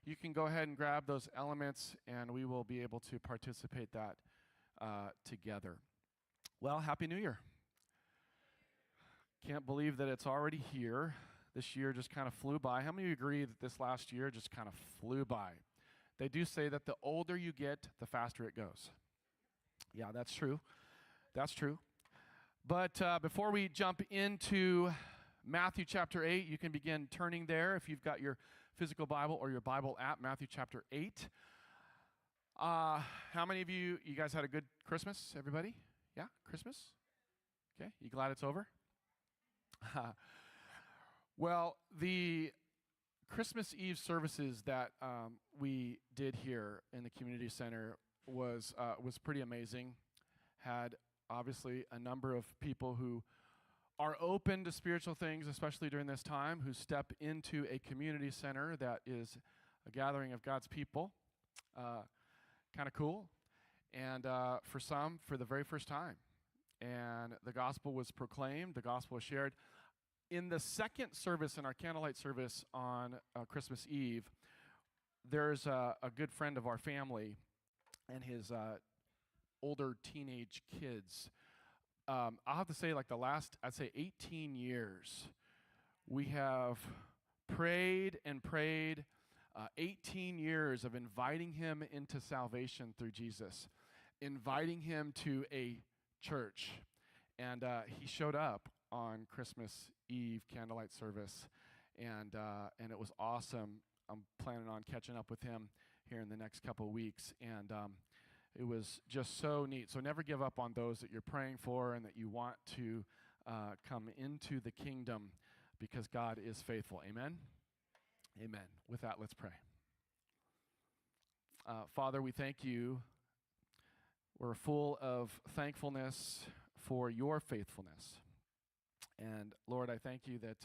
you can go ahead and grab those elements, and we will be able to participate that together. Well, Happy New Year. Can't believe that it's already here. This year just kind of flew by. How many of you agree that this last year just kind of flew by? They do say that the older you get, the faster it goes. Yeah, that's true. That's true. But before we jump into Matthew chapter 8, you can begin turning there if you've got your physical Bible or your Bible app, Matthew chapter 8. How many of you guys had a good Christmas, everybody? Yeah, Christmas? Okay, you glad it's over? Well, the Christmas Eve services that we did here in the community center was pretty amazing. Had obviously a number of people who are open to spiritual things, especially during this time, who step into a community center that is a gathering of God's people. Kind of cool. And for some, for the very first time. And the gospel was proclaimed, the gospel was shared. In the second service, in our candlelight service on Christmas Eve, there's a good friend of our family and his older teenage kids. I'll have to say, like the last, I'd say 18 years, we have prayed and prayed, 18 years of inviting him into salvation through Jesus, inviting him to a church. And he showed up on Christmas Eve candlelight service, and it was awesome. I'm planning on catching up with him here in the next couple of weeks, and it was just so neat. So never give up on those that you're praying for and that you want to come into the kingdom, because God is faithful. Amen? Amen. With that, let's pray. Father, we thank you. We're full of thankfulness for your faithfulness. And Lord, I thank you that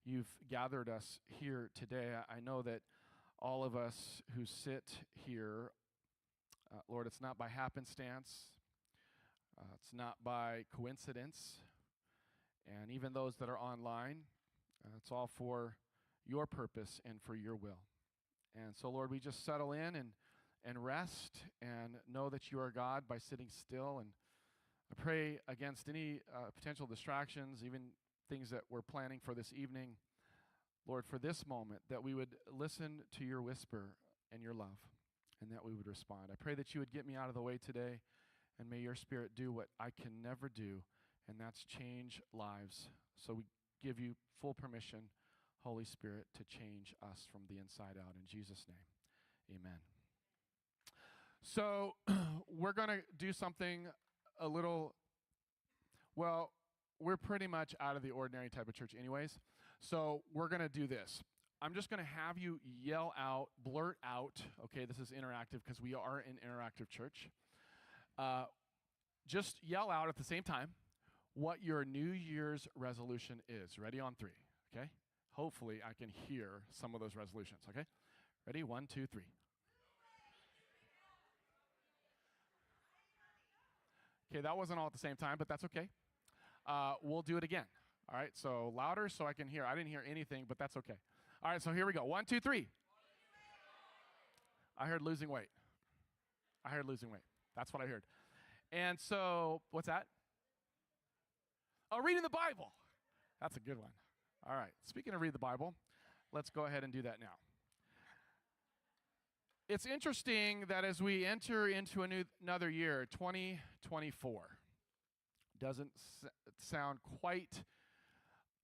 you've gathered us here today. I know that all of us who sit here, Lord, it's not by happenstance. It's not by coincidence. And even those that are online, it's all for your purpose and for your will. And so, Lord, we just settle in and rest and know that you are God by sitting still. And I pray against any potential distractions, even things that we're planning for this evening. Lord, for this moment, that we would listen to your whisper and your love, and that we would respond. I pray that you would get me out of the way today, and may your Spirit do what I can never do, and that's change lives. So we give you full permission, Holy Spirit, to change us from the inside out. In Jesus' name, amen. So we're going to do something a little, well, we're pretty much out of the ordinary type of church anyways. So we're going to do this. I'm just going to have you yell out, blurt out. Okay, this is interactive because we are an interactive church. Just yell out at the same time what your New Year's resolution is. Ready? On 3, okay? Hopefully I can hear some of those resolutions, okay? Ready? 1, 2, 3. Okay, that wasn't all at the same time, but that's okay. We'll do it again. All right, so louder so I can hear. I didn't hear anything, but that's okay. All right, so here we go. 1, 2, 3. I heard losing weight. I heard losing weight. That's what I heard. And so, what's that? Oh, reading the Bible. That's a good one. All right, speaking of read the Bible, let's go ahead and do that now. It's interesting that as we enter into another year, 2024, doesn't sound quite,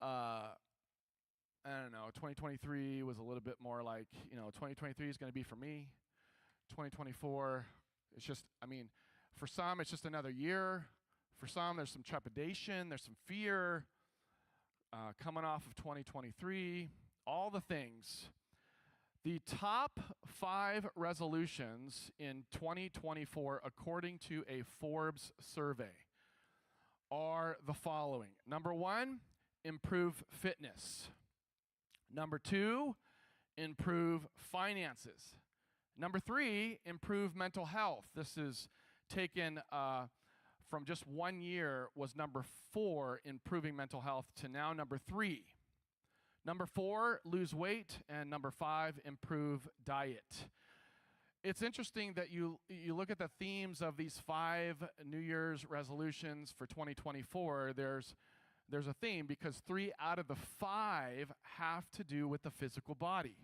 I don't know, 2023 was a little bit more like, 2023 is going to be for me. 2024, it's just, for some, it's just another year. For some, there's some trepidation, there's some fear coming off of 2023, all the things. The top 5 resolutions in 2024, according to a Forbes survey, are the following. Number 1, improve fitness. Number 2, improve finances. Number 3, improve mental health. This is taken from just 1 year, was number 4, improving mental health, to now number 3. Number 4, lose weight. And number 5, improve diet. It's interesting that you look at the themes of these 5 New Year's resolutions for 2024. There's a theme because 3 out of the 5 have to do with the physical body.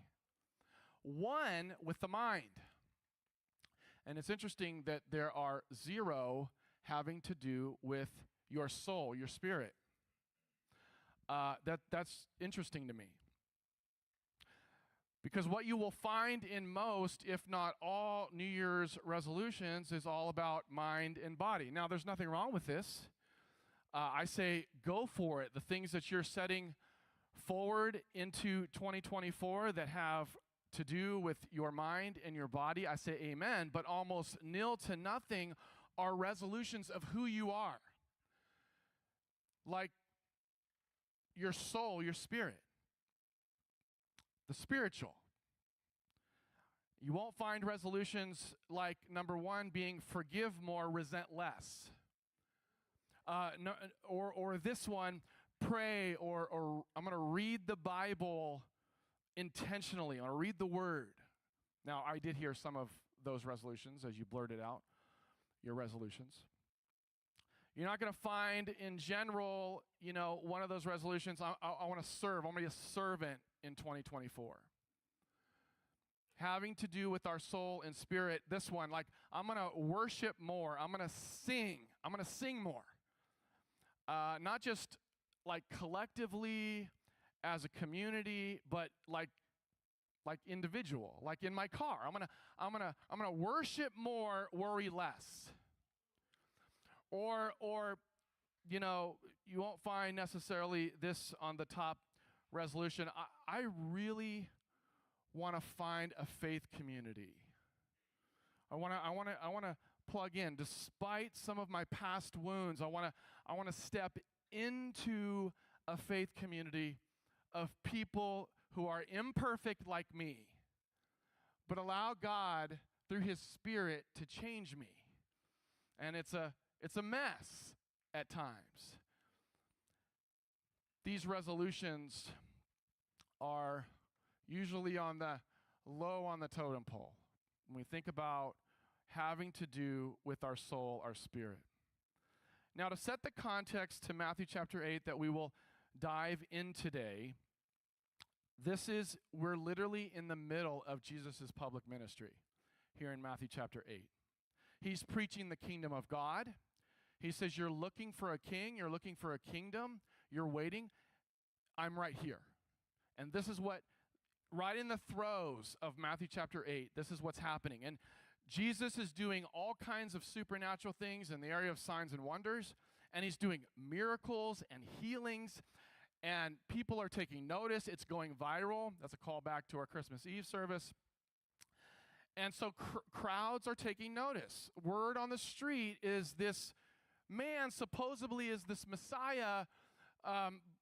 1 with the mind. And it's interesting that there are 0 having to do with your soul, your spirit. That's interesting to me. Because what you will find in most, if not all, New Year's resolutions is all about mind and body. Now, there's nothing wrong with this. I say go for it. The things that you're setting forward into 2024 that have to do with your mind and your body, I say amen. But almost nil to nothing are resolutions of who you are. Like your soul, your spirit. The spiritual. You won't find resolutions like number 1 being forgive more, resent less. Or this one, pray, or I'm going to read the Bible intentionally. I'm going to read the Word. Now, I did hear some of those resolutions as you blurted out your resolutions. You're not going to find in general, one of those resolutions, I want to serve. I'm going to be a servant in 2024. Having to do with our soul and spirit, this one, like I'm going to worship more. I'm going to sing. I'm going to sing more. Not just like collectively as a community, but like individual, like in my car. I'm gonna worship more, worry less. Or you won't find necessarily this on the top resolution. I really want to find a faith community. I want to plug in. Despite some of my past wounds, I want to step into a faith community of people who are imperfect like me, but allow God through His Spirit to change me. And it's a mess at times. These resolutions are usually on the low on the totem pole when we think about having to do with our soul, our spirit. Now, to set the context to Matthew chapter 8 that we will dive in today, we're literally in the middle of Jesus' public ministry here in Matthew chapter 8. He's preaching the kingdom of God. He says, you're looking for a king, you're looking for a kingdom, you're waiting. I'm right here. And this is what, right in the throes of Matthew chapter 8, this is what's happening. And Jesus is doing all kinds of supernatural things in the area of signs and wonders, and He's doing miracles and healings, and people are taking notice. It's going viral. That's a callback to our Christmas Eve service. And so crowds are taking notice. Word on the street is this man supposedly is this Messiah.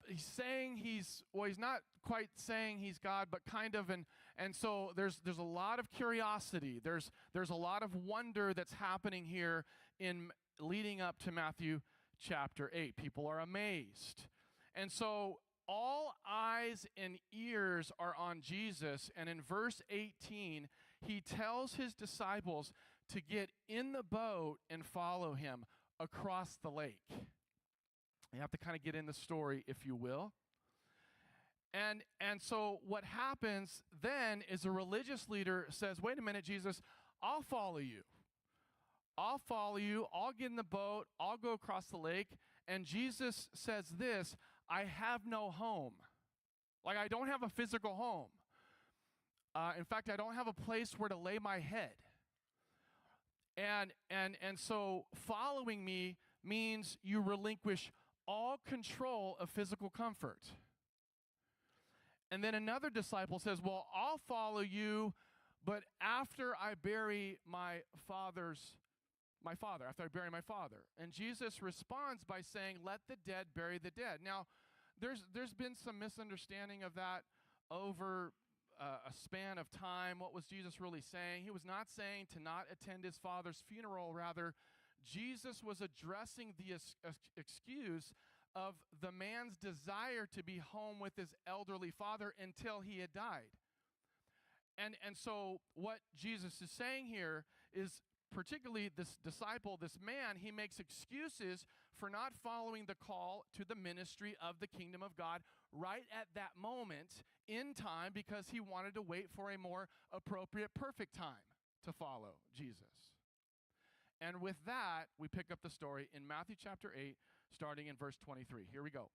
He's saying he's not quite saying he's God, but kind of, and so there's a lot of curiosity. There's a lot of wonder that's happening here in leading up to Matthew chapter 8. People are amazed. And so all eyes and ears are on Jesus, and in verse 18, He tells His disciples to get in the boat and follow Him across the lake. You have to kind of get in the story, if you will. And so what happens then is a religious leader says, wait a minute, Jesus, I'll follow you. I'll follow you. I'll get in the boat. I'll go across the lake. And Jesus says this, I have no home. Like I don't have a physical home. In fact, I don't have a place where to lay my head. And so following me means you relinquish all control of physical comfort. And then another disciple says, well, I'll follow you, but after I bury my father, after I bury my father. And Jesus responds by saying, let the dead bury the dead. Now, there's been some misunderstanding of that over a span of time. What was Jesus really saying? He was not saying to not attend His father's funeral. Rather, Jesus was addressing the excuse of the man's desire to be home with his elderly father until he had died. And so what Jesus is saying here is, particularly this disciple, this man, he makes excuses for not following the call to the ministry of the kingdom of God right at that moment in time, because he wanted to wait for a more appropriate, perfect time to follow Jesus. And with that, we pick up the story in Matthew chapter 8, starting in verse 23. Here we go.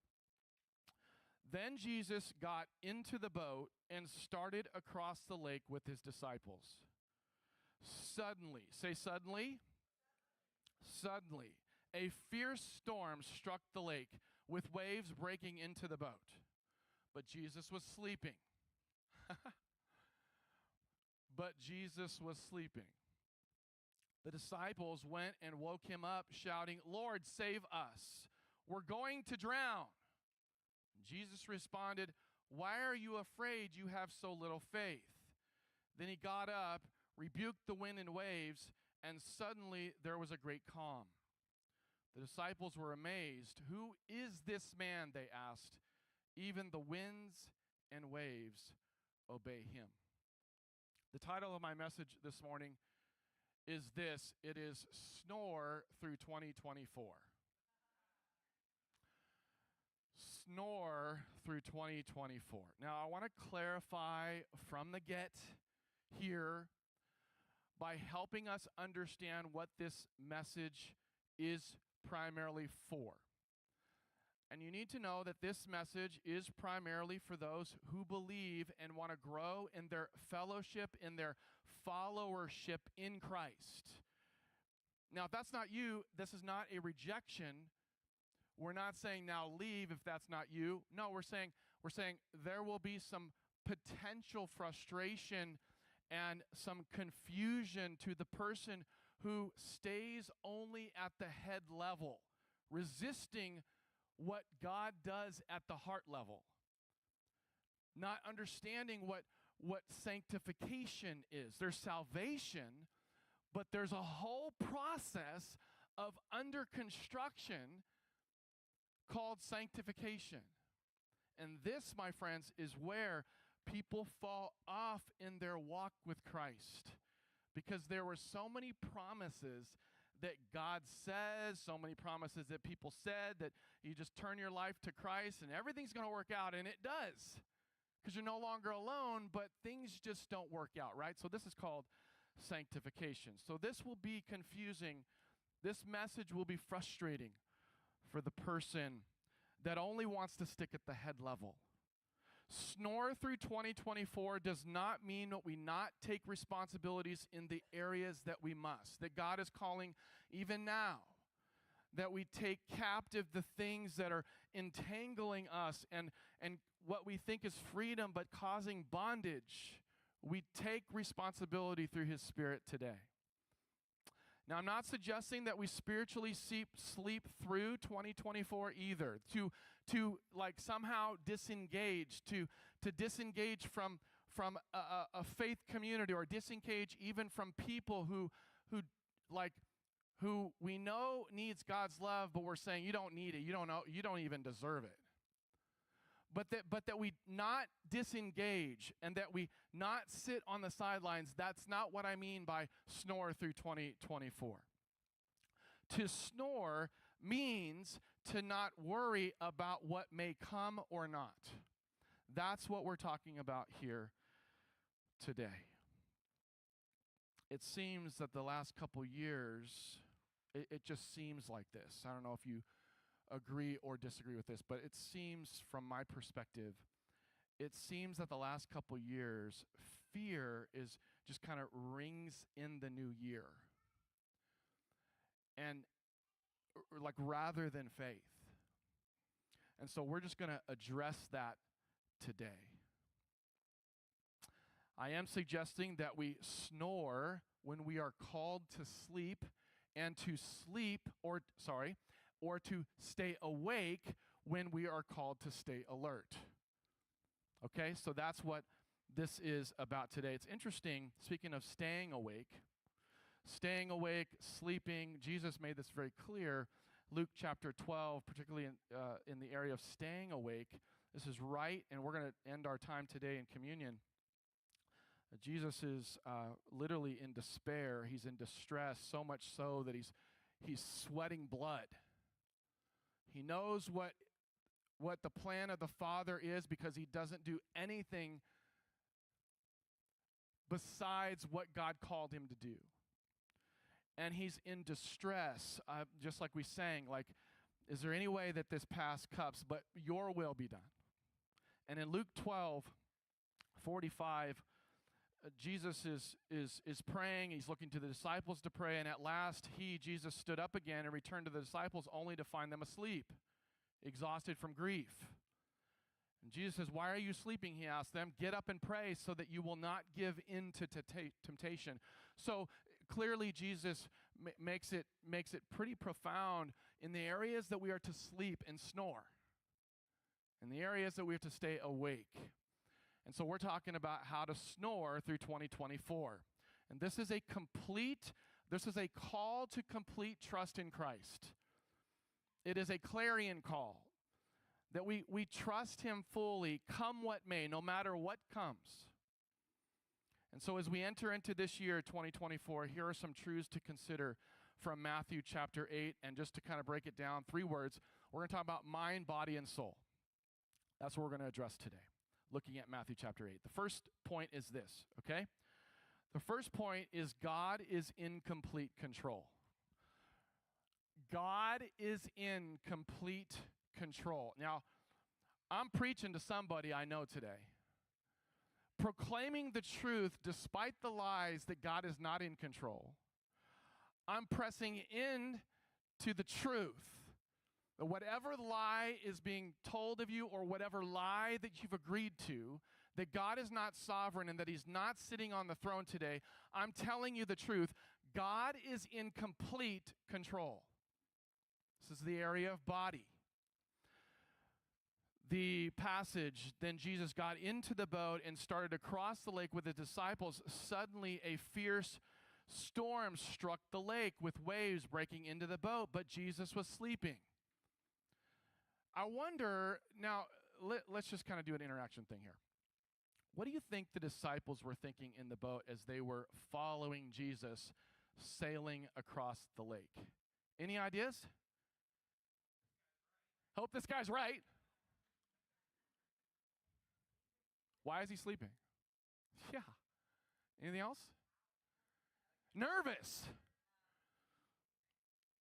Then Jesus got into the boat and started across the lake with his disciples. Suddenly, say suddenly, suddenly, a fierce storm struck the lake with waves breaking into the boat. But Jesus was sleeping. But Jesus was sleeping. The disciples went and woke him up, shouting, "Lord, save us. We're going to drown." Jesus responded, "Why are you afraid? You have so little faith." Then he got up, rebuked the wind and waves, and suddenly there was a great calm. The disciples were amazed. "Who is this man?" they asked. "Even the winds and waves obey him." The title of my message this morning is this. It is Snore Through 2024. Snore through 2024. Now, I want to clarify from the get here by helping us understand what this message is primarily for. And you need to know that this message is primarily for those who believe and want to grow in their fellowship, in their followership in Christ. Now, if that's not you, this is not a rejection. We're not saying now leave if that's not you. No, we're saying there will be some potential frustration and some confusion to the person who stays only at the head level, resisting what God does at the heart level, not understanding what sanctification is. There's salvation, but there's a whole process of under construction called sanctification. And this, my friends, is where people fall off in their walk with Christ, because there were so many promises that God says, so many promises that people said, that you just turn your life to Christ and everything's going to work out, and it does, because you're no longer alone, but things just don't work out, right? So this is called sanctification. So this will be confusing. This message will be frustrating for the person that only wants to stick at the head level. Snore through 2024 does not mean that we not take responsibilities in the areas that we must, that God is calling even now, that we take captive the things that are entangling us and what we think is freedom but causing bondage. We take responsibility through His Spirit today. Now, I'm not suggesting that we spiritually sleep through 2024 either, to like somehow disengage, to disengage from a faith community, or disengage even from people who we know needs God's love, but we're saying you don't need it, you don't know, you don't even deserve it. But that we not disengage and that we not sit on the sidelines. That's not what I mean by snore through 2024. To snore means to not worry about what may come or not. That's what we're talking about here today. It seems that the last couple years, it just seems like this. I don't know if you agree or disagree with this, but it seems, from my perspective, it seems that the last couple years, fear is just kind of rings in the new year, and like rather than faith. And so we're just going to address that today. I am suggesting that we snore when we are called to sleep, and to to stay awake when we are called to stay alert. Okay, so that's what this is about today. It's interesting, speaking of staying awake, sleeping, Jesus made this very clear. Luke chapter 12, particularly in the area of staying awake. This is right, and we're going to end our time today in communion. Jesus is literally in despair. He's in distress, so much so that he's sweating blood. He knows what the plan of the Father is because he doesn't do anything besides what God called him to do. And he's in distress, just like we sang, like, is there any way that this pass cups, but your will be done? And in Luke 12:45, Jesus is praying. He's looking to the disciples to pray, and at last Jesus stood up again and returned to the disciples only to find them asleep, exhausted from grief. And Jesus says, "Why are you sleeping?" He asked them. "Get up and pray so that you will not give in to temptation." So clearly Jesus makes it pretty profound in the areas that we are to sleep and snore, in the areas that we have to stay awake. And so we're talking about how to snore through 2024. And this is a call to complete trust in Christ. It is a clarion call that we trust him fully, come what may, no matter what comes. And so as we enter into this year, 2024, here are some truths to consider from Matthew chapter 8. And just to kind of break it down, 3 words, we're going to talk about mind, body, and soul. That's what we're going to address today, looking at Matthew chapter 8. The first point is this, okay? The first point is God is in complete control. God is in complete control. Now, I'm preaching to somebody I know today, proclaiming the truth despite the lies that God is not in control. I'm pressing in to the truth that whatever lie is being told of you, or whatever lie that you've agreed to, that God is not sovereign and that he's not sitting on the throne today, I'm telling you the truth. God is in complete control. This is the area of body. The passage, then Jesus got into the boat and started to cross the lake with his disciples. Suddenly a fierce storm struck the lake with waves breaking into the boat, but Jesus was sleeping. I wonder, now let's just kind of do an interaction thing here. What do you think the disciples were thinking in the boat as they were following Jesus sailing across the lake? Any ideas? Hope this guy's right. Why is he sleeping? Yeah. Anything else? Nervous.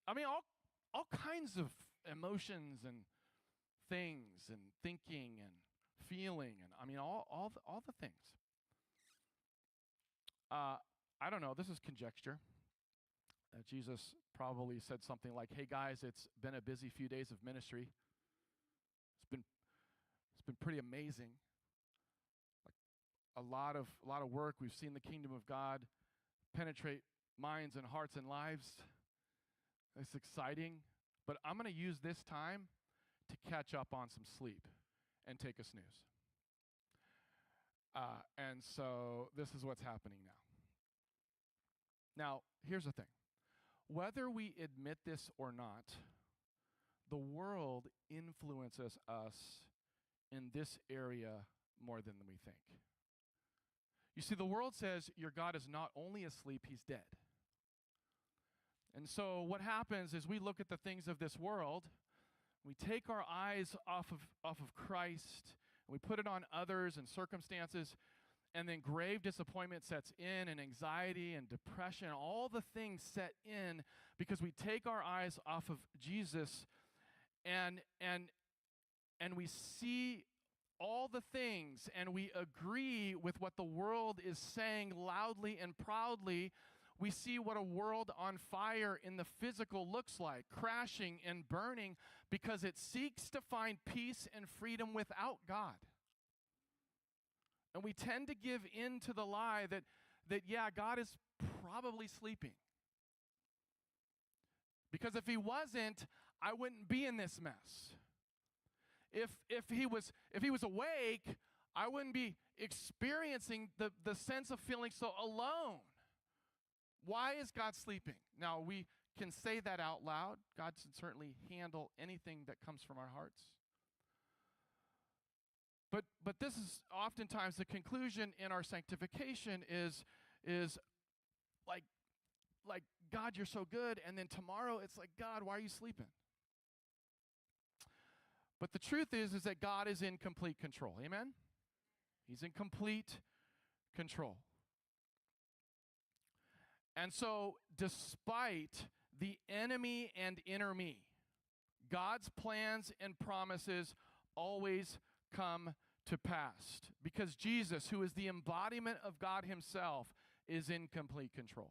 I mean, all kinds of emotions and things and thinking and feeling, and I mean all the things. I don't know. This is conjecture. Jesus probably said something like, "Hey guys, it's been a busy few days of ministry. It's been pretty amazing. Like a lot of work. We've seen the kingdom of God penetrate minds and hearts and lives. It's exciting, but I'm going to use this time to catch up on some sleep and take a snooze." And so this is what's happening now. Now, here's the thing. Whether we admit this or not, the world influences us in this area more than we think. You see, the world says your God is not only asleep, he's dead. And so what happens is we look at the things of this world, we take our eyes off of Christ, and we put it on others and circumstances, and then grave disappointment sets in, and anxiety and depression, all the things set in because we take our eyes off of Jesus, and we see all the things, and we agree with what the world is saying loudly and proudly. We see what a world on fire in the physical looks like, crashing and burning, because it seeks to find peace and freedom without God. And we tend to give in to the lie that yeah, God is probably sleeping. Because if he wasn't, I wouldn't be in this mess. If he was awake, I wouldn't be experiencing the sense of feeling so alone. Why is God sleeping? Now, we can say that out loud. God can certainly handle anything that comes from our hearts. But this is oftentimes the conclusion in our sanctification is like God, you're so good, and then tomorrow it's like, God, why are you sleeping? But the truth is that God is in complete control. Amen? He's in complete control. And so, despite the enemy and inner me, God's plans and promises always come to pass, because Jesus, who is the embodiment of God himself, is in complete control.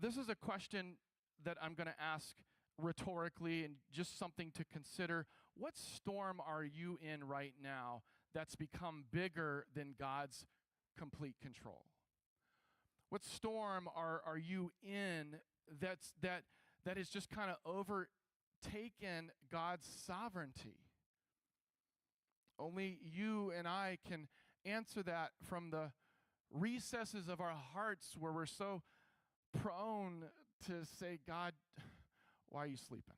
This is a question that I'm going to ask rhetorically and just something to consider. What storm are you in right now that's become bigger than God's complete control? What storm are you in that has just kind of overtaken God's sovereignty? Only you and I can answer that from the recesses of our hearts, where we're so prone to say, God, why are you sleeping?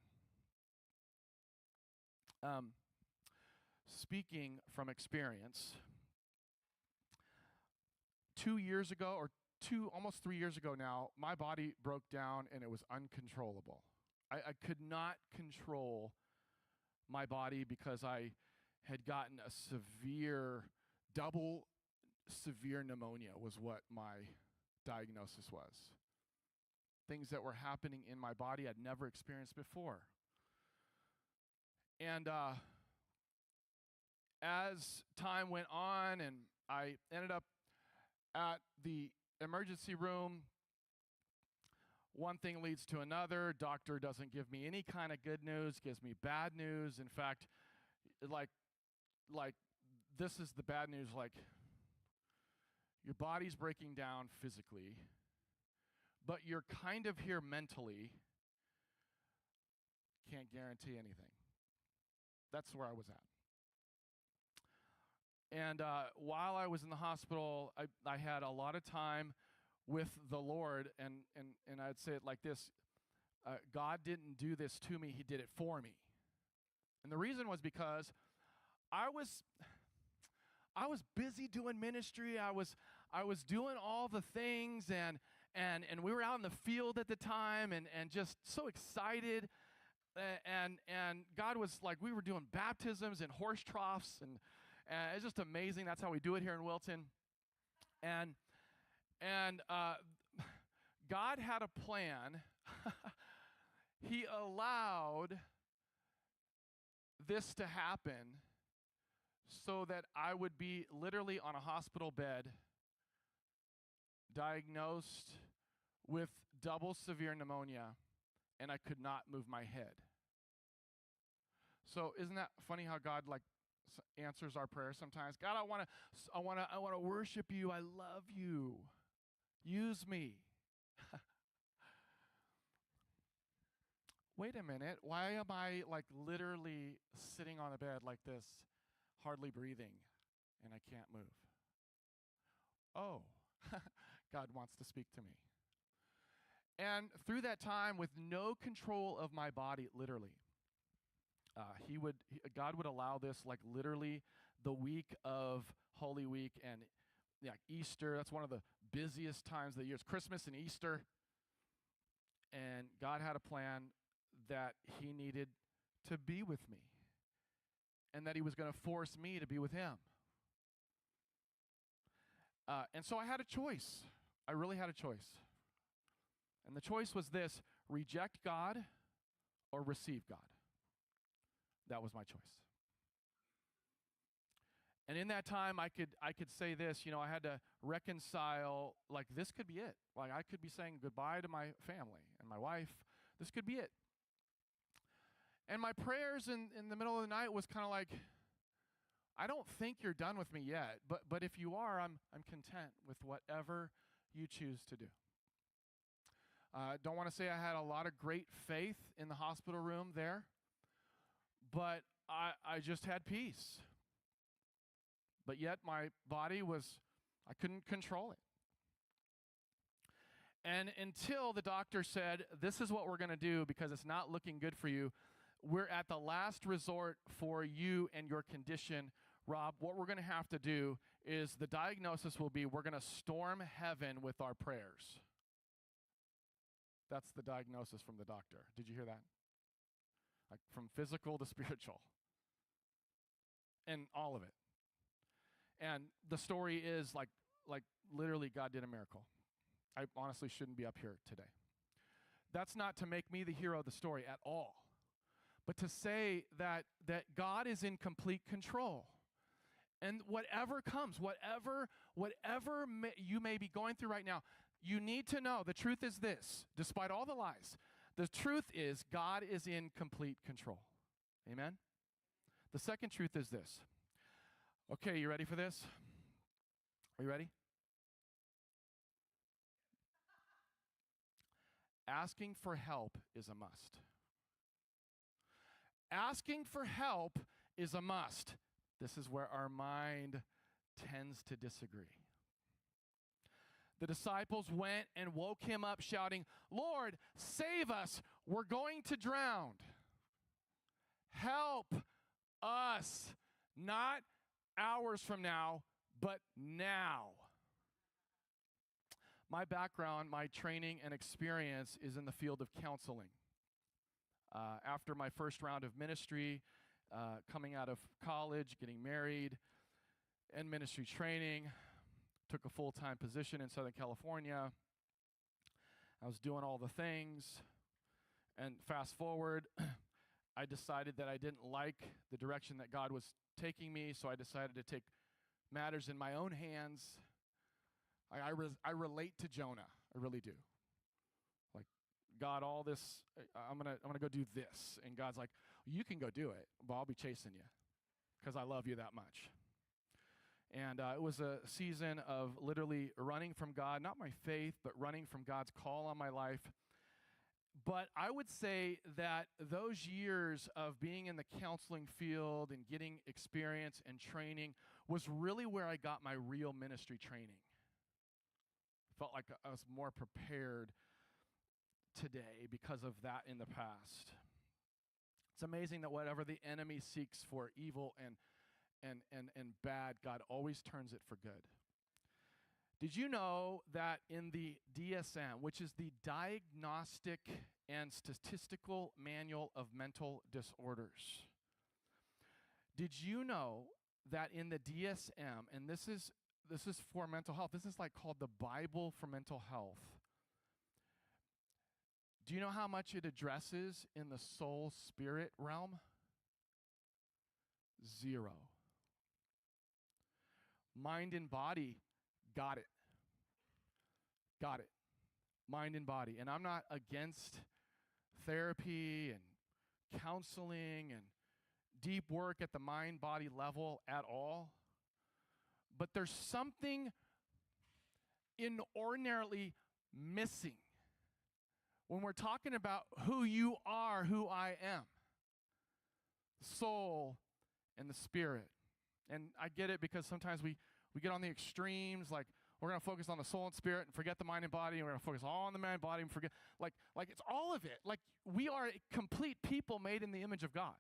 Speaking from experience, 2 years ago, or almost 3 years ago now, my body broke down and it was uncontrollable. I could not control my body because I had gotten a double severe pneumonia was what my diagnosis was. Things that were happening in my body I'd never experienced before. And as time went on and I ended up at the emergency room, one thing leads to another. Doctor doesn't give me any kind of good news, gives me bad news. In fact, like this is the bad news, like your body's breaking down physically, but you're kind of here mentally. Can't guarantee anything. That's where I was at. And while I was in the hospital, I had a lot of time with the Lord, and I'd say it like this: God didn't do this to me; He did it for me. And the reason was because I was busy doing ministry. I was doing all the things, and we were out in the field at the time, and just so excited. And God was like, we were doing baptisms in horse troughs, and it's just amazing. That's how we do it here in Wilton. And God had a plan. He allowed this to happen so that I would be literally on a hospital bed, diagnosed with double severe pneumonia, and I could not move my head. So isn't that funny how God answers our prayers sometimes? God, I want to worship you. I love you. Use me. Wait a minute. Why am I literally sitting on the bed like this, hardly breathing, and I can't move? Oh, God wants to speak to me. And through that time, with no control of my body, literally, God would allow this literally the week of Holy Week and Easter. That's one of the busiest times of the year. It's Christmas and Easter. And God had a plan that He needed to be with me, and that He was going to force me to be with Him. And so I had a choice. I really had a choice. And the choice was this: reject God or receive God. That was my choice. And in that time, I could say this, I had to reconcile, this could be it. I could be saying goodbye to my family and my wife. This could be it. And my prayers in the middle of the night was kind of like, I don't think you're done with me yet, but if you are, I'm content with whatever you choose to do. Don't want to say I had a lot of great faith in the hospital room there, but I just had peace. But yet my body I couldn't control it. And until the doctor said, this is what we're going to do because it's not looking good for you, we're at the last resort for you and your condition, Rob. What we're going to have to do is the diagnosis will be we're going to storm heaven with our prayers. That's the diagnosis from the doctor. Did you hear that? Like from physical to spiritual. And all of it. And the story is like literally God did a miracle. I honestly shouldn't be up here today. That's not to make me the hero of the story at all, but to say that God is in complete control. And whatever comes, whatever you may be going through right now, you need to know the truth is this, despite all the lies, the truth is God is in complete control. Amen? The second truth is this. Okay, you ready for this? Are you ready? Asking for help is a must. Asking for help is a must. This is where our mind tends to disagree. The disciples went and woke him up shouting, "Lord, save us, we're going to drown." Help us, not hours from now, but now. My background, my training and experience is in the field of counseling. After my first round of ministry, coming out of college, getting married, and ministry training, took a full-time position in Southern California. I was doing all the things, and fast forward, I decided that I didn't like the direction that God was taking me, so I decided to take matters in my own hands. I relate to Jonah. I really do. Like, God, all this, I'm gonna go do this. And God's like, you can go do it, but I'll be chasing you because I love you that much. And it was a season of literally running from God, not my faith, but running from God's call on my life. But I would say that those years of being in the counseling field and getting experience and training was really where I got my real ministry training. Felt like I was more prepared today because of that in the past. It's amazing that whatever the enemy seeks for evil and bad, God always turns it for good. Did you know that in the DSM, which is the Diagnostic and Statistical Manual of Mental Disorders, did you know that in the DSM, and this is for mental health, this is like called the Bible for mental health. Do you know how much it addresses in the soul-spirit realm? 0. Mind and body, got it. Got it. Mind and body. And I'm not against therapy and counseling and deep work at the mind-body level at all. But there's something inordinately missing when we're talking about who you are, who I am. Soul and the spirit. And I get it because sometimes we get on the extremes, like we're going to focus on the soul and spirit and forget the mind and body, and we're going to focus all on the mind and body and forget, like it's all of it. Like we are complete people made in the image of God.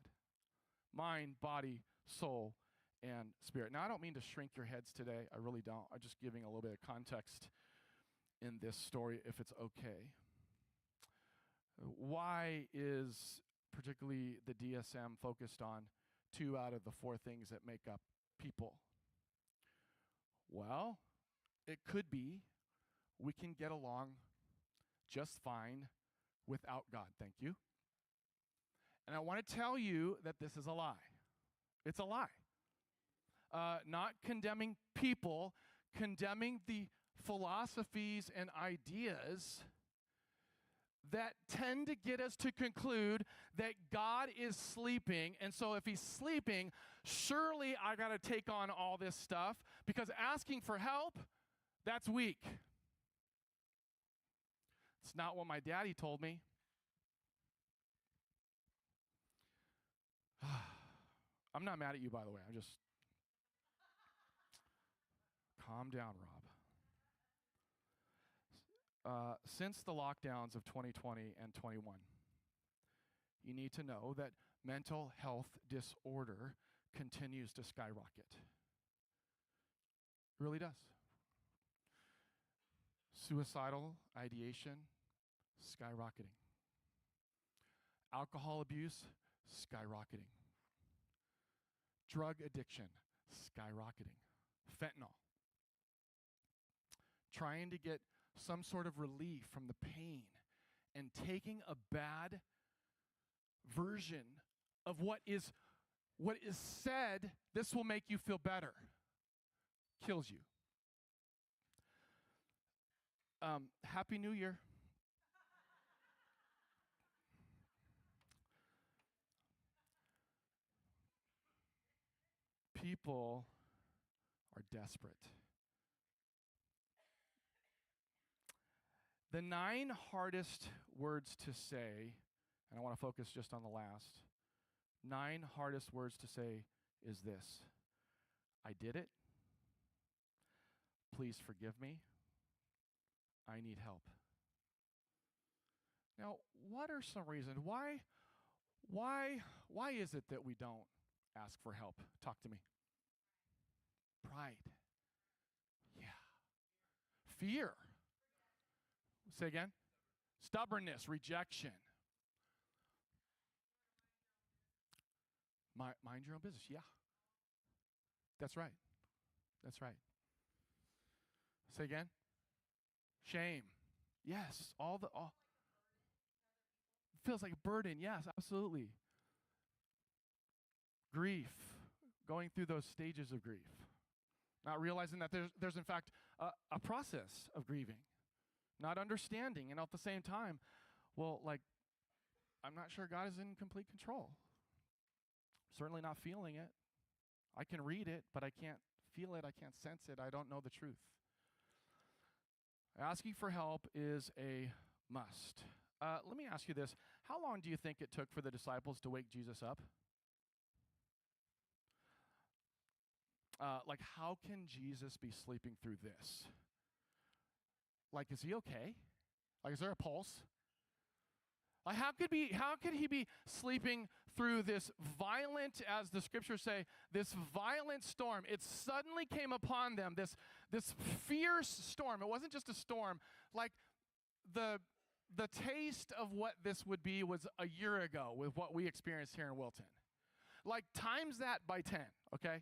Mind, body, soul, and spirit. Now, I don't mean to shrink your heads today. I really don't. I'm just giving a little bit of context in this story, if it's okay. Why is particularly the DSM focused on 2 out of the 4 things that make up people? Well, it could be we can get along just fine without God. Thank you. And I want to tell you that this is a lie. It's a lie. Not condemning people, condemning the philosophies and ideas that tend to get us to conclude that God is sleeping, and so if he's sleeping, surely I got to take on all this stuff, because asking for help, that's weak. It's not what my daddy told me. I'm not mad at you, by the way. I'm just... Calm down, Rob. since the lockdowns of 2020 and 21, you need to know that mental health disorder continues to skyrocket. It really does. Suicidal ideation, skyrocketing. Alcohol abuse, skyrocketing. Drug addiction, skyrocketing. Fentanyl. Trying to get some sort of relief from the pain and taking a bad version of what is said, this will make you feel better, kills you. Happy New Year. People are desperate. The 9 hardest words to say, and I want to focus just on the last, 9 hardest words to say is this: I did it. Please forgive me. I need help. Now, what are some reasons? Why is it that we don't ask for help? Talk to me. Pride. Yeah. Fear. Say again. Stubbornness, rejection. Mind your own business. Yeah. That's right. That's right. Say again. Shame. Yes. All feels like a burden. Yes, absolutely. Grief. Going through those stages of grief. Not realizing that there's in fact a process of grieving. Not understanding, and at the same time, I'm not sure God is in complete control. Certainly not feeling it. I can read it, but I can't feel it. I can't sense it. I don't know the truth. Asking for help is a must. Let me ask you this. How long do you think it took for the disciples to wake Jesus up? How can Jesus be sleeping through this? Is he okay? Is there a pulse? How could he be sleeping through this violent, as the scriptures say, this violent storm? It suddenly came upon them, this fierce storm. It wasn't just a storm. The taste of what this would be was a year ago with what we experienced here in Wilton. Times that by 10, okay?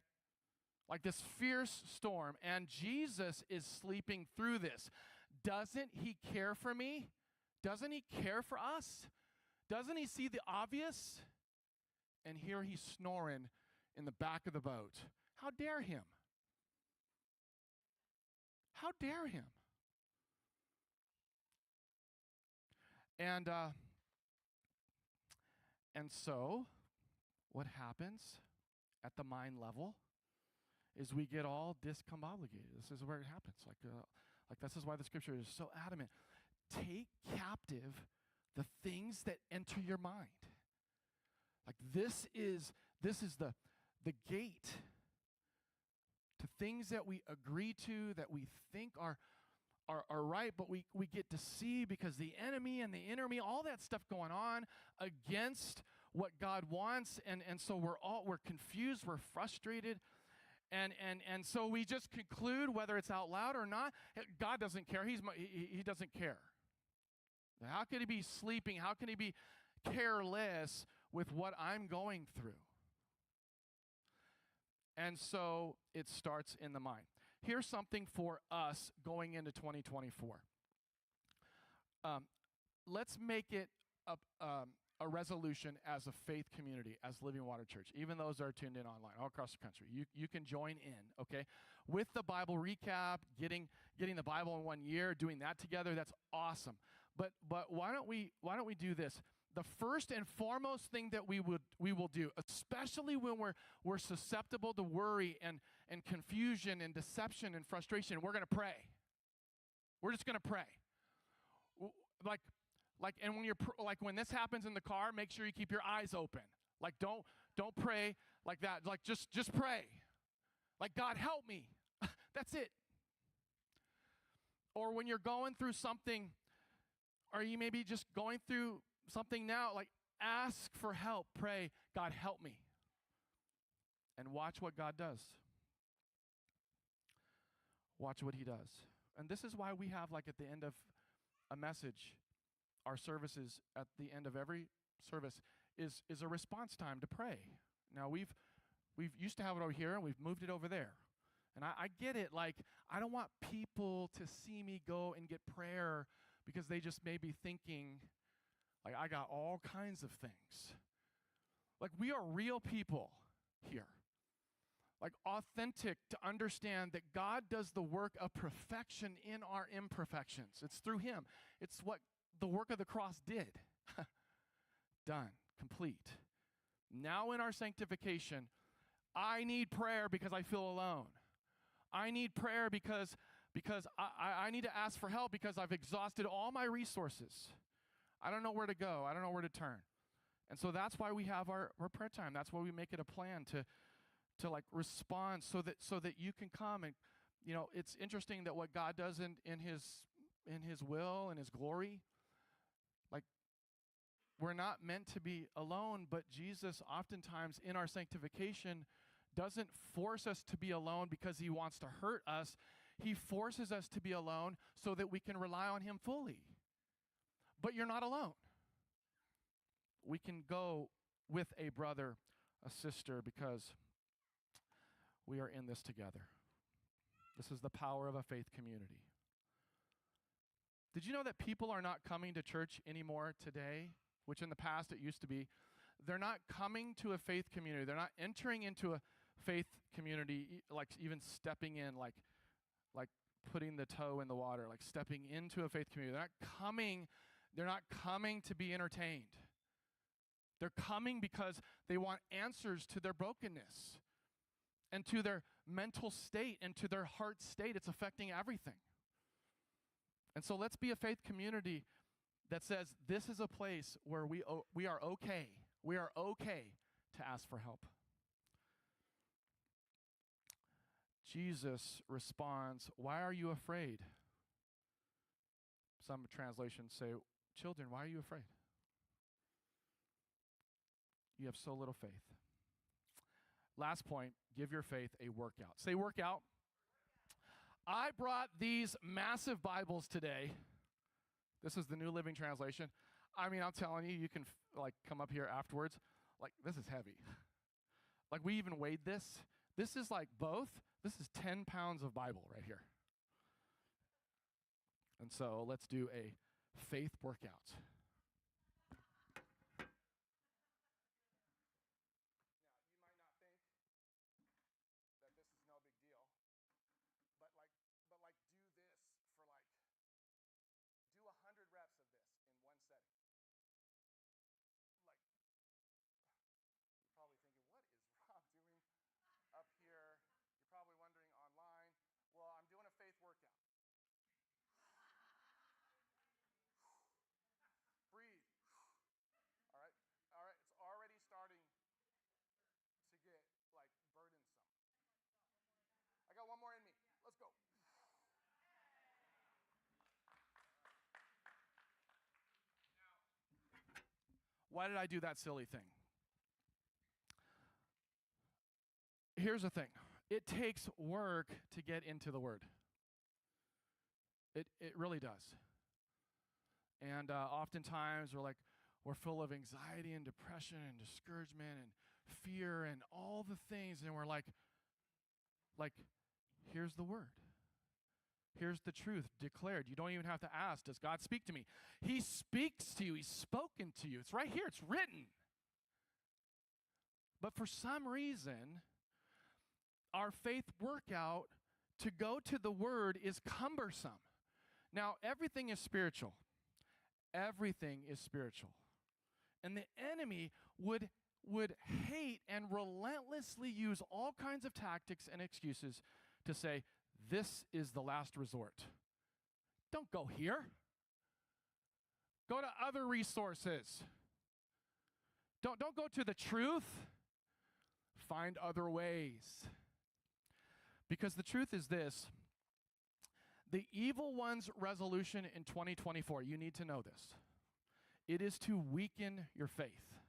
This fierce storm, and Jesus is sleeping through this. Doesn't he care for me? Doesn't he care for us? Doesn't he see the obvious? And here he's snoring in the back of the boat. How dare him? How dare him? And so, what happens at the mind level is we get all discombobulated. This is where it happens. This is why the scripture is so adamant. Take captive the things that enter your mind. This is the gate to things that we agree to, that we think are right, but we get to see because the enemy and the inner me, all that stuff going on against what God wants, and so we're confused, we're frustrated. And so we just conclude, whether it's out loud or not, God doesn't care. He doesn't care. How could he be sleeping? How can he be careless with what I'm going through? And so it starts in the mind. Here's something for us going into 2024. Let's make it a resolution as a faith community, as Living Water Church, even those that are tuned in online all across the country. You can join in, okay? With the Bible recap, getting the Bible in 1 year, doing that together, that's awesome. But why don't we do this? The first and foremost thing that we will do, especially when we're susceptible to worry and confusion and deception and frustration, we're going to pray. We're just going to pray. And when this happens in the car, make sure you keep your eyes open. Don't pray like that. Just pray. God, help me. That's it. Or when you're going through something, or you maybe just going through something now, like ask for help. Pray, God, help me. And watch what God does. Watch what he does. And this is why we have, like, at the end of a message, our services at the end of every service is a response time to pray. Now, we've used to have it over here, and we've moved it over there. And I get it. Like, I don't want people to see me go and get prayer because they just may be thinking, like, I got all kinds of things. Like, we are real people here. Like, authentic, to understand that God does the work of perfection in our imperfections. It's through him. It's what the work of the cross did. Done. Complete. Now in our sanctification, I need prayer because I feel alone. I need prayer because I need to ask for help because I've exhausted all my resources. I don't know where to go. I don't know where to turn. And so that's why we have our prayer time. That's why we make it a plan to like respond so that you can come. And you know, it's interesting that what God does in his will and his glory, like, we're not meant to be alone, but Jesus oftentimes in our sanctification doesn't force us to be alone because he wants to hurt us. He forces us to be alone so that we can rely on him fully. But you're not alone. We can go with a brother, a sister, because we are in this together. This is the power of a faith community. Did you know that people are not coming to church anymore today, which in the past it used to be? They're not coming to a faith community. They're not entering into a faith community, like even stepping in, like putting the toe in the water, like stepping into a faith community. They're not coming to be entertained. They're coming because they want answers to their brokenness and to their mental state and to their heart state. It's affecting everything. And so let's be a faith community that says this is a place where we are okay. We are okay to ask for help. Jesus responds, "Why are you afraid?" Some translations say, "Children, why are you afraid? You have so little faith." Last point, give your faith a workout. Say workout. I brought these massive Bibles today. This is the New Living Translation. I mean, I'm telling you, you can come up here afterwards. Like, this is heavy. Like, we even weighed this. This is like both. This is 10 pounds of Bible right here. And so let's do a faith workout. Why did I do that silly thing? Here's the thing. It takes work to get into the Word. It really does. And oftentimes we're full of anxiety and depression and discouragement and fear and all the things, and we're like, here's the Word. Here's the truth declared. You don't even have to ask, does God speak to me? He speaks to you. He's spoken to you. It's right here. It's written. But for some reason, our faith workout to go to the Word is cumbersome. Now, everything is spiritual. Everything is spiritual. And the enemy would hate and relentlessly use all kinds of tactics and excuses to say, this is the last resort. Don't go here. Go to other resources. Don't go to the truth. Find other ways. Because the truth is this, The evil one's resolution in 2024, you need to know this. It is to weaken your faith.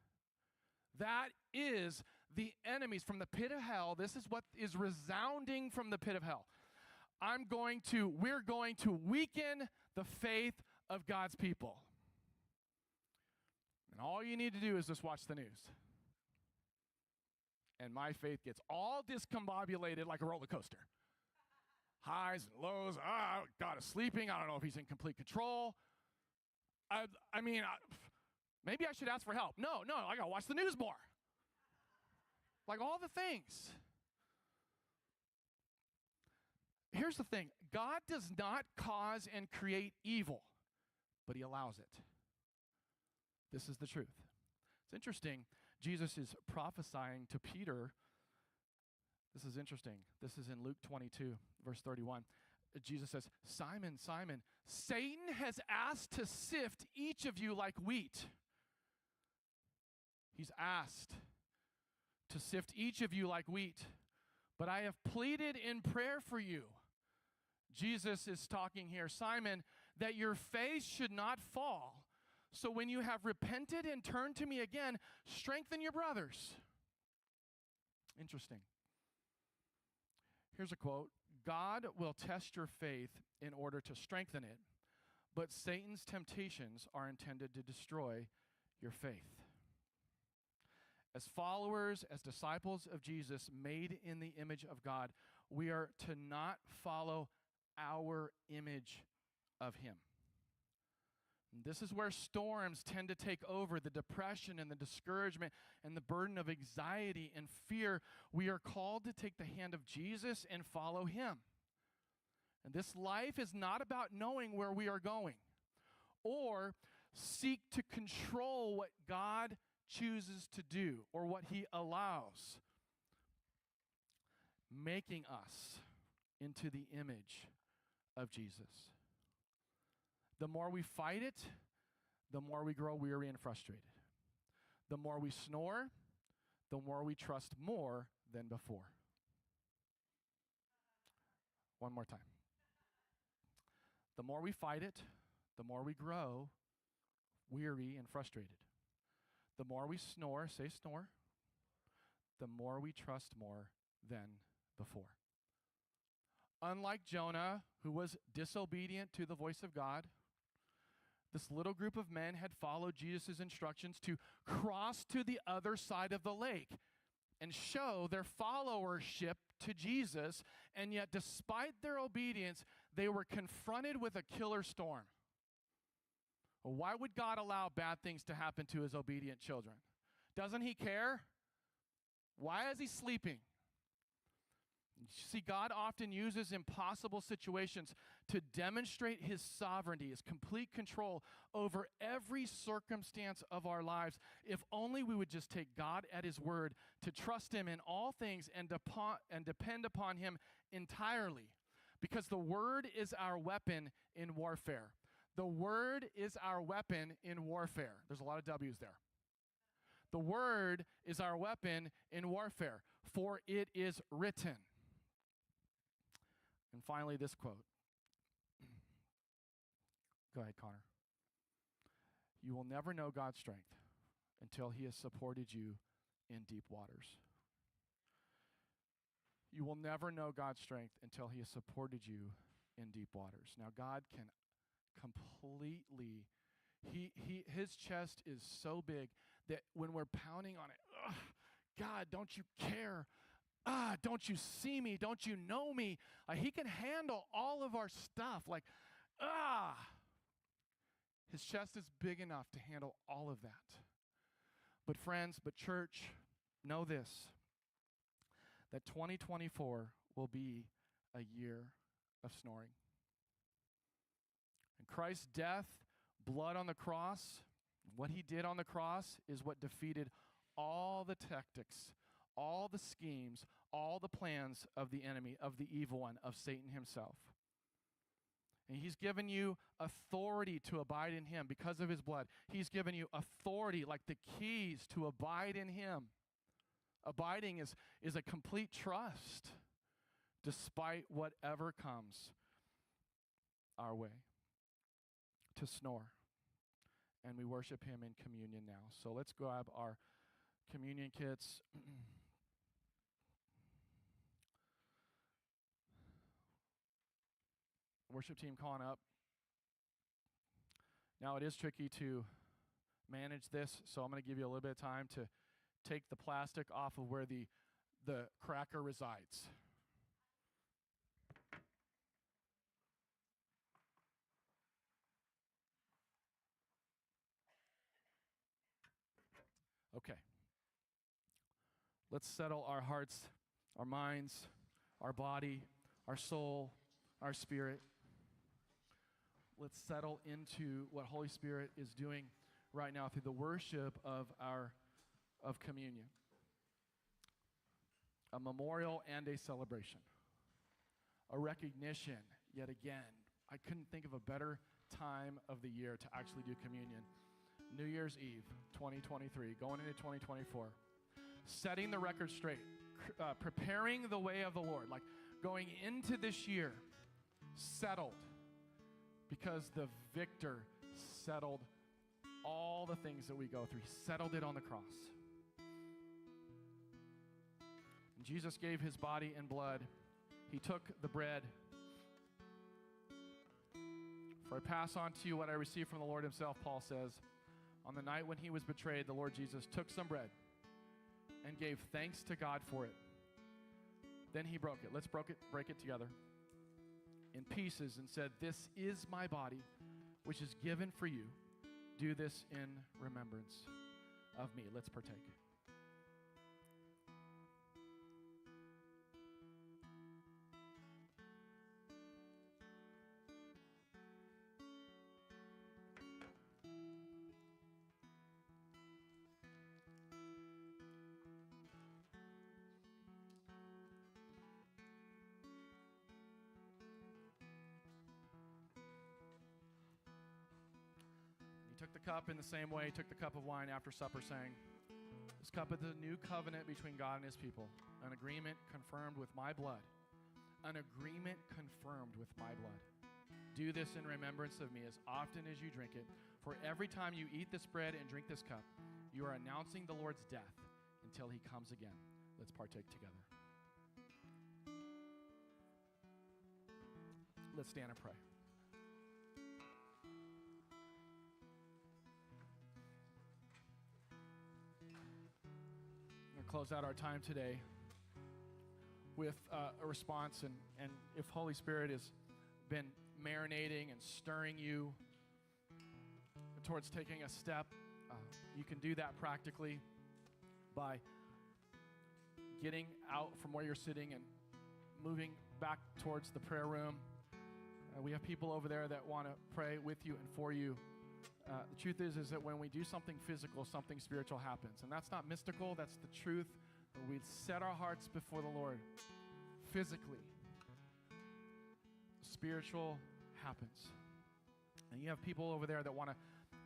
That is the enemies from the pit of hell. This is what is resounding from the pit of hell. We're going to weaken the faith of God's people. And all you need to do is just watch the news. And my faith gets all discombobulated like a roller coaster. Highs and lows. God is sleeping. I don't know if he's in complete control. Maybe I should ask for help. No, I got to watch the news more. Like all the things. Here's the thing. God does not cause and create evil, but he allows it. This is the truth. It's interesting. Jesus is prophesying to Peter. This is interesting. This is in Luke 22, verse 31. Jesus says, Simon, Simon, Satan has asked to sift each of you like wheat. He's asked to sift each of you like wheat, but I have pleaded in prayer for you. Jesus is talking here, Simon, that your faith should not fall. So when you have repented and turned to me again, strengthen your brothers. Interesting. Here's a quote. God will test your faith in order to strengthen it, but Satan's temptations are intended to destroy your faith. As followers, as disciples of Jesus, made in the image of God, we are to not follow our image of him. And this is where storms tend to take over, the depression and the discouragement and the burden of anxiety and fear. We are called to take the hand of Jesus and follow him. And this life is not about knowing where we are going or seek to control what God chooses to do or what he allows, making us into the image of Jesus. The more we fight it, the more we grow weary and frustrated. The more we snore, the more we trust more than before. One more time. The more we fight it, the more we grow weary and frustrated. The more we snore, say snore, the more we trust more than before. Unlike Jonah, who was disobedient to the voice of God, this little group of men had followed Jesus' instructions to cross to the other side of the lake and show their followership to Jesus, and yet despite their obedience, they were confronted with a killer storm. Why would God allow bad things to happen to his obedient children? Doesn't he care? Why is he sleeping? See, God often uses impossible situations to demonstrate his sovereignty, his complete control over every circumstance of our lives. If only we would just take God at his word, to trust him in all things and depend upon him entirely. Because the word is our weapon in warfare. The word is our weapon in warfare. There's a lot of W's there. The word is our weapon in warfare, for it is written. And finally, this quote. Go ahead, Connor. You will never know God's strength until he has supported you in deep waters. You will never know God's strength until he has supported you in deep waters. Now, God can completely, his chest is so big that when we're pounding on it, God, don't you care? Don't you see me? Don't you know me? He can handle all of our stuff. His chest is big enough to handle all of that. But friends, church, know this, that 2024 will be a year of snoring. And Christ's death, blood on the cross, what he did on the cross is what defeated all the tactics, all the schemes, all the plans of the enemy, of the evil one, of Satan himself. And he's given you authority to abide in him because of his blood. He's given you authority, like the keys to abide in him. Abiding is a complete trust despite whatever comes. our way to Snore. And we worship him in communion now. So let's grab our communion kits. Worship team, calling up. Now it is tricky to manage this, so I'm going to give you a little bit of time to take the plastic off of where the cracker resides. Okay. Let's settle our hearts, our minds, our body, our soul, our spirit. Let's settle into what Holy Spirit is doing right now through the worship of communion. A memorial and a celebration. A recognition, yet again. I couldn't think of a better time of the year to actually do communion. New Year's Eve, 2023, going into 2024. Setting the record straight. Preparing the way of the Lord. Like going into this year, settled. Because the victor settled all the things that we go through. He settled it on the cross. And Jesus gave his body and blood. He took the bread. For I pass on to you what I received from the Lord himself, Paul says. On the night when he was betrayed, the Lord Jesus took some bread and gave thanks to God for it. Then he broke it. Let's break it together in pieces and said, "This is my body, which is given for you. Do this in remembrance of me." Let's partake. Took the cup in the same way he took the cup of wine after supper, saying, "This cup is the new covenant between God and his people, an agreement confirmed with my blood." An agreement confirmed with my blood. Do this in remembrance of me as often as you drink it. For every time you eat this bread and drink this cup, you are announcing the Lord's death until he comes again. Let's partake together. Let's stand and pray. Close out our time today with a response, and if Holy Spirit has been marinating and stirring you towards taking a step, you can do that practically by getting out from where you're sitting and moving back towards the prayer room. We have people over there that want to pray with you and for you. The truth is that when we do something physical, something spiritual happens. And that's not mystical, that's the truth. When we set our hearts before the Lord physically, spiritual happens. And you have people over there that want to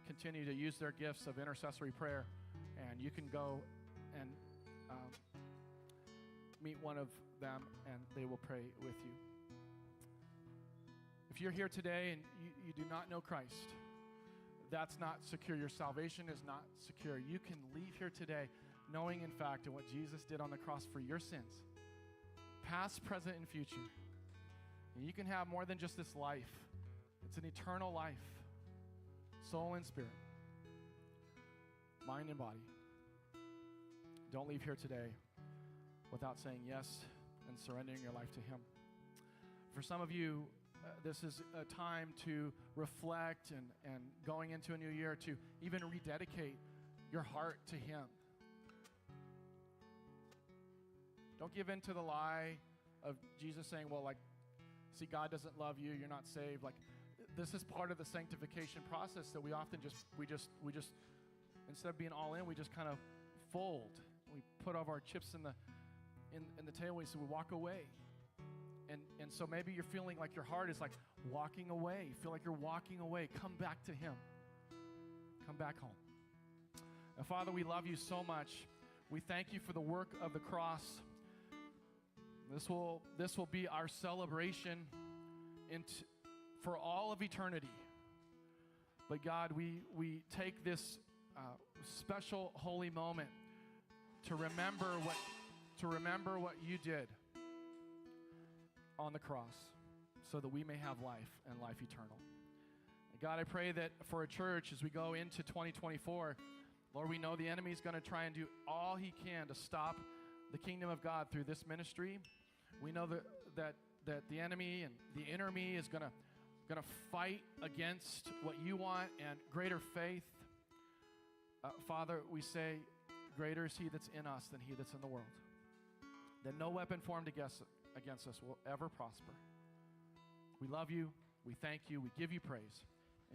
continue to use their gifts of intercessory prayer, and you can go and meet one of them, and they will pray with you. If you're here today and you do not know Christ, that's not secure. Your salvation is not secure. You can leave here today knowing, in fact, what Jesus did on the cross for your sins, past, present, and future. And you can have more than just this life. It's an eternal life, soul and spirit, mind and body. Don't leave here today without saying yes and surrendering your life to him. For some of you, this is a time to reflect and going into a new year to even rededicate your heart to him. Don't give in to the lie of Jesus saying, well, like, see, God doesn't love you, you're not saved. Like, this is part of the sanctification process that we often we just instead of being all in, we just kind of fold. We put all of our chips in the table, so we walk away. And so maybe you're feeling like your heart is like walking away. You feel like you're walking away. Come back to him. Come back home. And Father, we love you so much. We thank you for the work of the cross. This will be our celebration for all of eternity. But God, we take this special holy moment to remember what you did on the cross so that we may have life and life eternal. God, I pray that for a church as we go into 2024, Lord, we know the enemy is going to try and do all he can to stop the kingdom of God through this ministry. We know that the enemy and the inner me is going to fight against what you want and greater faith. Father, we say, greater is he that's in us than he that's in the world. That no weapon formed against us will ever prosper. We love you. We thank you. We give you praise.